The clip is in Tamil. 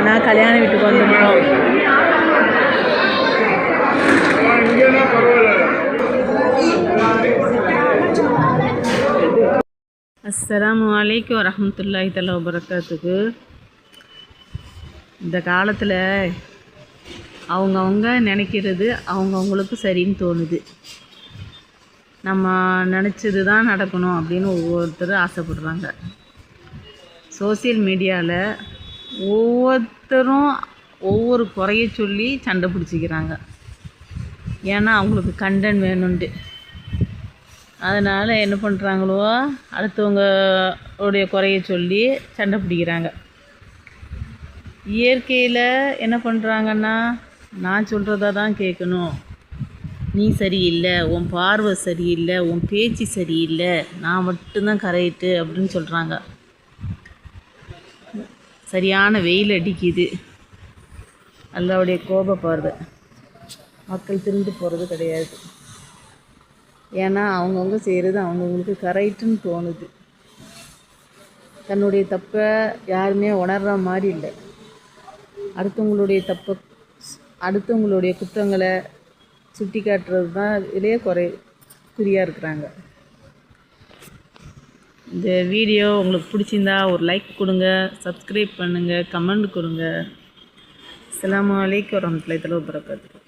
நான் கல்யாண வீட்டுக்கு வந்துருக்கோம். அஸ்ஸலாமு அலைக்கும் வரஹ்மத்துல்லாஹி தஆலா வபரகாத்துஹு. இந்த காலத்தில் அவங்கவுங்க நினைக்கிறது அவங்கவுங்களுக்கு சரின்னு தோணுது. நம்ம நினச்சது தான் நடக்கணும் அப்படின்னு ஒவ்வொருத்தரும் ஆசைப்படுறாங்க. சோசியல் மீடியாவில் ஒவ்வொருத்தரும் ஒவ்வொரு குறைய சொல்லி சண்டை பிடிச்சிக்கிறாங்க. ஏன்னா அவங்களுக்கு கண்டென்ட் வேணும்ட்டு. அதனால் என்ன பண்ணுறாங்களோ அடுத்தவங்களுடைய குறைய சொல்லி சண்டை பிடிக்கிறாங்க. இயற்கையில் என்ன பண்ணுறாங்கன்னா, நான் சொல்கிறத தான் கேட்கணும், நீ சரியில்லை, உன் பார்வை சரியில்லை, உன் பேச்சு சரியில்லை, நான் மட்டும்தான் கரெக்டு அப்படின்னு சொல்கிறாங்க. சரியான வெயில் அடிக்குது, அல்லாவுடைய கோப பார்வை. மக்கள் திருந்து போகிறது கிடையாது. ஏன்னா அவங்கவுங்க செய்கிறது அவங்கவுங்களுக்கு கரெக்டுன்னு தோணுது. தன்னுடைய தப்பை யாருமே உணர்கிற மாதிரி இல்லை. அடுத்தவங்களுடைய குற்றங்களை சுட்டி காட்டுறது தான் இதிலே குறியாக இருக்கிறாங்க. இந்த வீடியோ உங்களுக்கு பிடிச்சிருந்தா ஒரு லைக் கொடுங்க, சப்ஸ்கிரைப் பண்ணுங்கள், கமெண்ட் கொடுங்க. அஸ்ஸலாமு அலைக்கும் வரஹ்மத்துல்லாஹி தஆலா வபரகாத்துஹு.